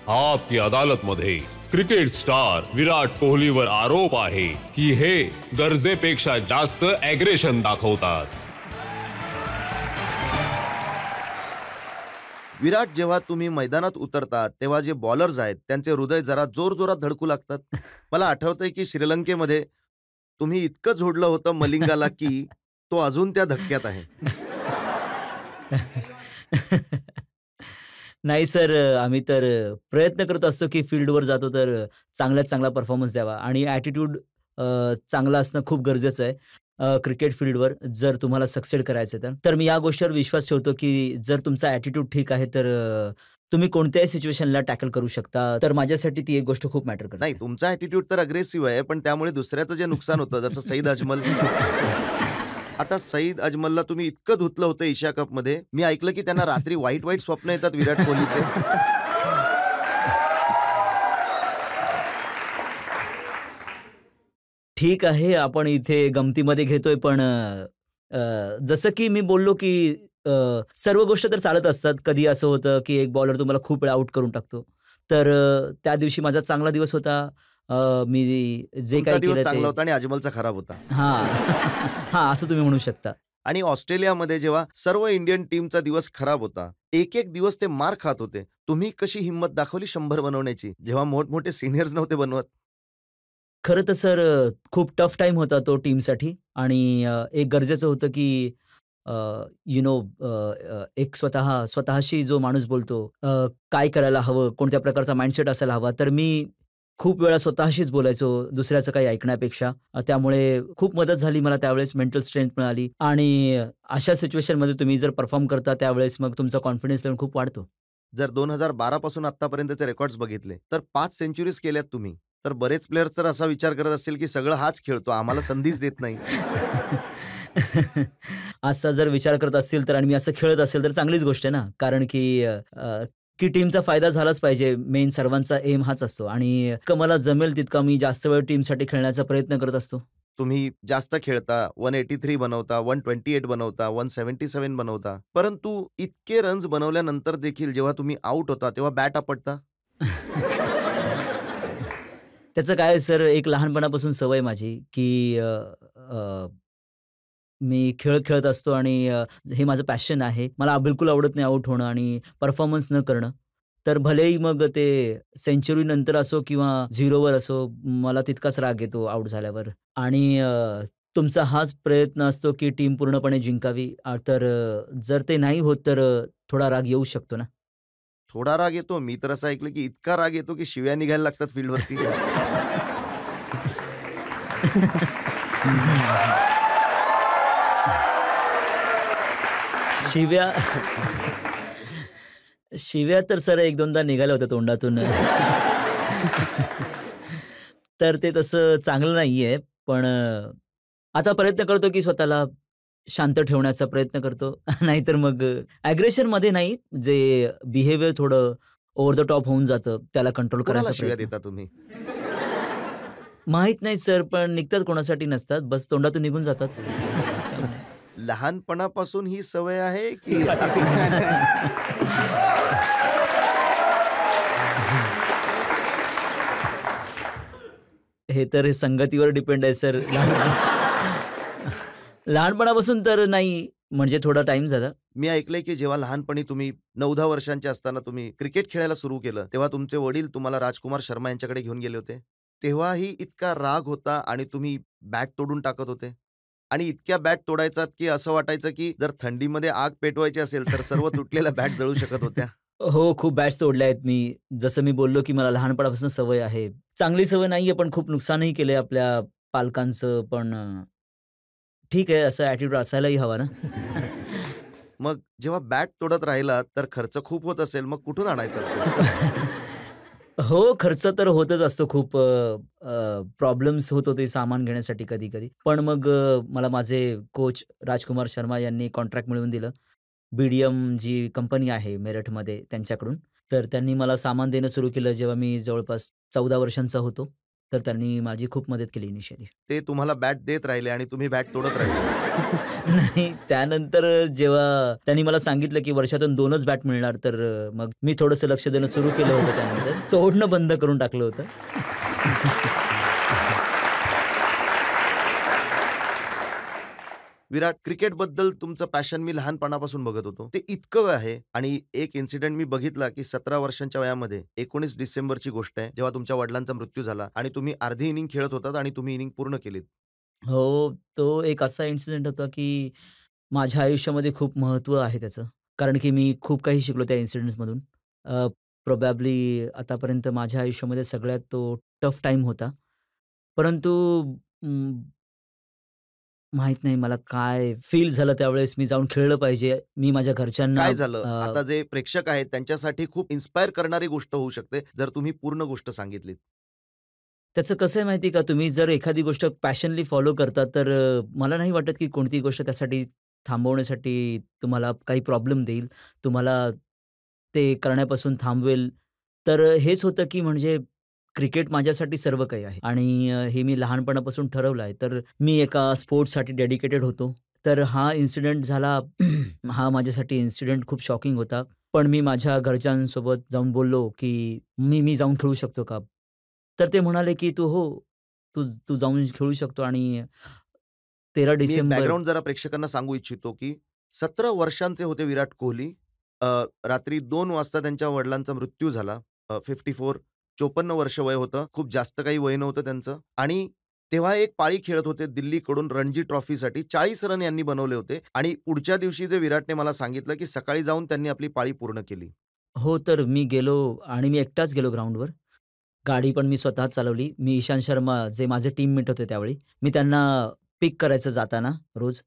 आपकी अदालतमध्ये cricket star विराट कोहलीवर आरोप आहे की हे गरजेपेक्षा जास्त ॲग्रेशन दाखवतात. विराट, जेव्हा तुम्ही मैदानात उतरतात तेव्हा जे बॉलर्स आहेत त्यांचे हृदय जरा जोरजोरात धडकू लागतात. मला आठवतंय की श्रीलंकेमध्ये तुम्ही इतकं झोडलं होतं मलिंगाला की तो अजून त्या धक्क्यात आहे. नाही सर, आम्ही तर प्रयत्न करत असतो की फील्डवर जातो तर चांगल्यात चांगला परफॉर्मन्स द्यावा आणि ॲटिट्यूड चांगला असणं खूप गरजेचं आहे. क्रिकेट फील्डवर जर तुम्हाला सक्सेड करायचं आहे तर. तर मी या गोष्टीवर विश्वास ठेवतो की जर तुमचा ॲटिट्यूड ठीक आहे तर तुम्ही कोणत्याही सिच्युएशनला टॅकल करू शकता. तर माझ्यासाठी ती एक गोष्ट खूप मॅटर नाही, करते. तुमचा ॲटिट्यूड तर अग्रेसिव्ह आहे, पण त्यामुळे दुसऱ्याचं जे नुकसान होतं, जसं सईद अजमल. आता सईद अजमलला तुम्ही इतकं धुतलं होतं एशिया कपमध्ये. मी ऐकलं की त्यांना रात्री वाईट वाईट स्वप्न येतात विराट कोहलीचे. ठीक आहे, आपण इथे गमतीमध्ये घेतोय, पण जसं की मी बोललो की अ, सर्व गोष्ट तर चालत असतात. कधी असं होतं की एक बॉलर तुम्हाला खूप वेळा आउट करून टाकतो. तर त्या दिवशी माझा चांगला दिवस होता. मी जे तुमचा काही दिवस केलं चांगला ते होता आणि अजमलचा खराब होता. हां. हां, असं तुम्ही म्हणू शकता. आणि ऑस्ट्रेलियामध्ये जेव्हा सर्व इंडियन टीमचा दिवस खराब होता, एक-एक दिवस ते मार खात होते. तुम्ही कशी हिंमत दाखवली 100 बनवण्याची, जेव्हा मोठमोठे सीनियर्स नव्हते बनवत? खरं तर सर, खूप टफ टाईम होता तो टीमसाठी आणि एक गरजेचं होतं की अ, यू नो एक स्वतःशी जो माणूस बोलतो, काय करायला हवं, कोणत्या प्रकारचा माइंडसेट असायला हवा. तर मी खूप वेळा स्वतःशीच बोलायचो, दुसऱ्याचं काही ऐकण्यापेक्षा. त्यामुळे खूप मदत झाली मला त्यावेळेस, मेंटल स्ट्रेंथ मिळाली आणि अशा सिच्युएशनमध्ये तुम्ही जर परफॉर्म करता त्यावेळेस मग तुमचा कॉन्फिडन्स लेव्हल खूप वाढतो. जर 2012 पासून आत्तापर्यंतचे रेकॉर्ड्स बघितले, तर 5 सेंच्युरीज केल्यात तुम्ही. तर बरेच प्लेयर्स तर असा विचार करत असतील, की सगळं हाच खेळतो, आम्हाला संधीच देत नाही. असा जर विचार करत असतील तर आणि मी असं खेळत असेल तर चांगलीच गोष्ट आहे ना. कारण की की टीमचा फायदा झालाच पाहिजे. मेन सर्वांचा एम हाच असतो आणि इतकं मला जमेल तितका मी जास्त वेळ टीमसाठी खेळण्याचा प्रयत्न करत असतो. तुम्ही जास्त खेळता, 183 बनवता, 128 बनवता, 177 बनवता. परंतु इतके रन्स बनवल्यानंतर देखील जेव्हा तुम्ही आउट होता, तेव्हा बॅट आपटता. त्याचं काय आहे सर, एक लहानपणापासून सवय माझी की अ, अ, मी खेळ खेळत असतो आणि हे माझं पॅशन आहे. मला बिलकुल आवडत नाही आउट होणं आणि परफॉर्मन्स न करणं. तर भलेही मग ते सेंचुरी नंतर असो किंवा 0वर असो, मला तितकाच राग येतो आउट झाल्यावर आणि तुमचा हाच प्रयत्न असतो की टीम पूर्णपणे जिंकावी. तर जर ते नाही होत तर थोडा राग येऊ शकतो ना. थोडा राग येतो. मी तर असं ऐकलं, की इतका राग येतो, की शिव्या निघायला लागतात फील्डवरती. शिव्या शिव्या तर सर 1-2दा निघाल्या होत्या तोंडातून. तर ते तसं चांगलं नाहीये. पण आता प्रयत्न करतो की स्वतःला शांत ठेवण्याचा प्रयत्न करतो. नाहीतर मग अग्रेशनमध्ये नाही, जे बिहेवियर थोडं ओव्हर द टॉप होऊन जातं, त्याला कंट्रोल कोणाला करण्याचा शिव्या प्रयत्न. देता तुम्ही? माहीत नाही सर, पण निघतात कोणासाठी नसतात. बस तोंडातून निघून जातात. त्यामुळे. लहानपणापासून ही सवय आहे, की हे संगतीवर डिपेंड आहे सर. लहानपणापासून तर नाही, म्हणजे थोडा टाईम झाला. मी ऐकलंय, की जेव्हा लहानपणी तुम्ही 9-10 वर्षांचे असताना तुम्ही क्रिकेट खेळायला सुरू केलं, तेव्हा तुमचे वडील तुम्हाला राजकुमार शर्मा यांच्याकडे घेऊन गेले होते. तेव्हाही इतका राग होता आणि तुम्ही बॅट तोडून टाकत होते आणि इतक्या बॅट तोडायचात, की असं वाटायचं, की जर थंडीमध्ये आग पेटवायची असेल, तर सर्व तुटलेल्या बॅट जळू शकत होत्या. हो, खूप बॅट्स तोडल्या आहेत मी. जसं मी बोललो, की मला लहानपणापासून सवय आहे. चांगली सवय नाहीये, पण खूप नुकसानही केलंय आपल्या पालकांचं. पण ठीक आहे, असा ॲटिट्यूड असायलाही हवा ना. मग जेव्हा बॅट तोडत राहिलात, तर खर्च खूप होत असेल, मग कुठून आणायचा तो? हो, खर्च तर होतच असतो खूप. प्रॉब्लेम्स होत होते सामान घेण्यासाठी कधी-कधी. पण मग मला माझे कोच राजकुमार शर्मा यांनी कॉन्ट्रॅक्ट मिळवून दिलं. BDM जी कंपनी आहे मेरठमध्ये त्यांच्याकडून. तर त्यांनी मला सामान देणं सुरू केलं जेव्हा मी जवळपास 14 वर्षांचा होतो. तर त्यांनी माझी खूप मदत केली इनिशियली. ते तुम्हाला बॅट देत राहिले आणि तुम्ही बॅट तोडत राहिले. नाही, त्यानंतर जेव्हा त्यांनी मला सांगितलं, की वर्षातून 2च बॅट मिळणार, तर मग मी थोडंसं लक्ष देणं सुरू केलं होतं त्यानंतर. तोडणं बंद करून टाकलं होतं. विराट, क्रिकेटबद्दल तुमचं पॅशन मी लहानपणापासून बघत होतो. ते इतकं आहे आणि एक इन्सिडेंट मी बघितला, की 17 वर्षांच्या वयामध्ये 19 डिसेंबरची गोष्ट आहे, जेव्हा तुमच्या वडिलांचा मृत्यू झाला आणि तुम्ही अर्धी इनिंग खेळत होतात आणि तुम्ही इनिंग पूर्ण केलीत. हो, तो एक असा इन्सिडेंट होता, की माझ्या आयुष्यामध्ये खूप महत्त्व आहे त्याचं. कारण की मी खूप काही शिकलो त्या इन्सिडेंट्समधून. प्रोबॅबली आतापर्यंत माझ्या आयुष्यामध्ये सगळ्यात तो टफ टाईम होता. परंतु अं, माहीत नाही मला काय फील झालं त्यावेळेस मी जाऊन खेळलं पाहिजे. मी माझ्या घरच्यांना काय झालं? आता जे प्रेक्षक आहेत त्यांच्यासाठी खूप इन्स्पायर करणारी गोष्ट होऊ शकते, जर तुम्ही पूर्ण गोष्ट सांगितलीत. त्याचं कसं आहे माहिती आहे का, तुम्ही जर एखादी गोष्ट पॅशनली फॉलो करता, तर मला नाही वाटत की कोणतीही गोष्ट त्यासाठी थांबवण्यासाठी तुम्हाला काही प्रॉब्लेम देईल. तुम्हाला ते करण्यापासून थांबवेल. तर हेच होतं की म्हणजे क्रिकेट माझ्यासाठी सर्व काही आहे आणि हे मी लहानपणापासून ठरवलं आहे. तर मी एका स्पोर्ट्ससाठी डेडिकेटेड होतो. तर हा इन्सिडेंट झाला. हा माझ्यासाठी इन्सिडेंट खूप शॉकिंग होता. पण मी माझ्या घरच्यांसोबत जाऊन बोललो, की मी जाऊन खेळू शकतो का? तर ते म्हणाले, की "तू हो, तू तू जाऊन खेळू शकतो." आणि 13 मी एक डिसेंबर बॅकग्राऊंड जरा प्रेक्षकांना सांगू इच्छितो, की 17 वर्षांचे होते विराट कोहली. अ, रात्री 2 वाजता त्यांच्या वडिलांचा मृत्यू झाला. 54 54 वर्ष वय होतं. खूप जास्त काही वय नव्हतं त्यांचं आणि तेव्हा एक पाळी खेळत होते दिल्लीकडून रणजी ट्रॉफीसाठी 40 रन यांनी बनवले होते आणि पुढच्या दिवशी जे विराटने मला सांगितलं, की सकाळी जाऊन त्यांनी आपली पाळी पूर्ण केली. हो, तर मी गेलो आणि मी एकटाच गेलो ग्राउंडवर. गाडी पण मी स्वतःच चालवली. मी इशांत शर्मा जे माझे टीममेट होते त्यावेळी, मी त्यांना पिक करायचं जाताना रोज.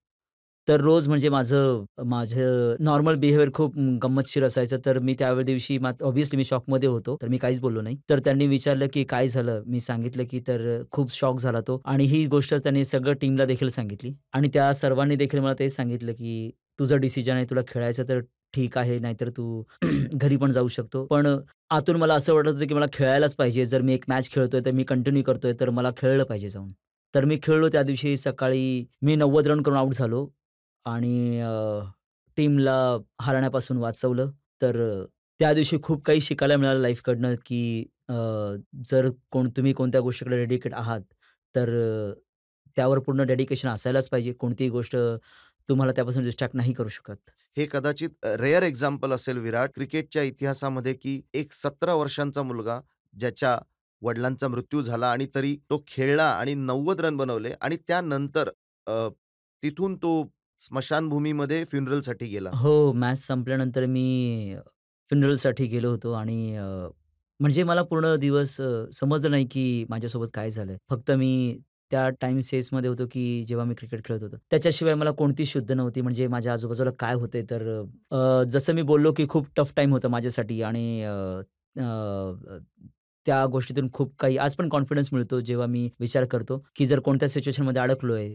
तर रोज म्हणजे माझं नॉर्मल बिहेवियर खूप गंमतशीर असायचं. तर मी त्या दिवशी ऑब्व्हियसली मी शॉकमध्ये होतो. तर मी काहीच बोललो नाही. तर त्यांनी विचारलं, की "काय झालं?" मी सांगितलं, की तर खूप शॉक झाला तो आणि ही गोष्ट त्यांनी सगळं टीमला देखील सांगितली आणि त्या सर्वांनी देखील मला तेच सांगितलं, की "तुझं डिसिजन आहे. तुला खेळायचं तर ठीक आहे. नाहीतर तू घरी पण जाऊ शकतो." पण आतून मला असं वाटत होतं, की मला खेळायलाच पाहिजे. जर मी एक मॅच खेळतोय, तर मी कंटिन्यू करतोय, तर मला खेळलं पाहिजे जाऊन. तर मी खेळलो त्या दिवशी सकाळी मी 90 रन करून आउट झालो आणि टीमला हारण्यापासून वाचवलं. तर त्या दिवशी खूप काही शिकायला मिळालं लाईफकडनं, की जर तुम्ही कोणत्या गोष्टीकडे डेडिकेट आहात, तर त्यावर पूर्ण डेडिकेशन असायलाच पाहिजे. कोणतीही गोष्ट तुम्हाला त्यापासून डिस्ट्रॅक्ट नाही करू शकत. हे कदाचित रेअर एक्झाम्पल असेल विराट क्रिकेटच्या इतिहासामध्ये, की एक 17 वर्षांचा मुलगा ज्याच्या वडिलांचा मृत्यू झाला आणि तरी तो खेळला आणि 90 रन बनवले आणि त्यानंतर तिथून तो स्मशानभूमीमध्ये फ्युनरलसाठी गेला. हो, मॅच संपल्यानंतर मी फ्युनरलसाठी गेलो होतो आणि म्हणजे मला पूर्ण दिवस समजलं नाही की माझ्यासोबत काय झालंय. फक्त मी त्या टाईम स्पेसमध्ये होतो की जेव्हा मी क्रिकेट खेळत होतो. त्याच्याशिवाय मला कोणतीच शुद्ध नव्हती. म्हणजे माझ्या आजूबाजूला काय होतंय तर जसं मी बोललो की खूप टफ टाईम होतं माझ्यासाठी आणि अ, अ, त्या गोष्टीतून खूप काही आज पण कॉन्फिडन्स मिळतो जेव्हा मी विचार करतो की जर कोणत्या सिच्युएशनमध्ये अडकलोय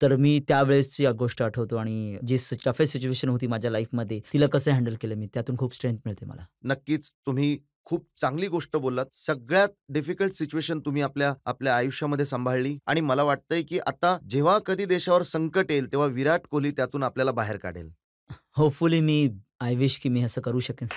तर मी त्यावेळेसची गोष्ट आठवतो आणि जी टफेस्ट सिच्युएशन होती माझ्या लाईफमध्ये, तिला कसं हँडल केलं मी. त्यातून खूप स्ट्रेंथ मिळते मला. नक्कीच तुम्ही खूप चांगली गोष्ट बोललात. सगळ्यात डिफिकल्ट सिच्युएशन तुम्ही आपल्या आपल्या आयुष्यामध्ये सांभाळली आणि मला वाटतंय, की आता जेव्हा कधी देशावर संकट येईल, तेव्हा विराट कोहली त्यातून आपल्याला बाहेर काढेल. होपफुली आय विश की मी असं करू शकेन.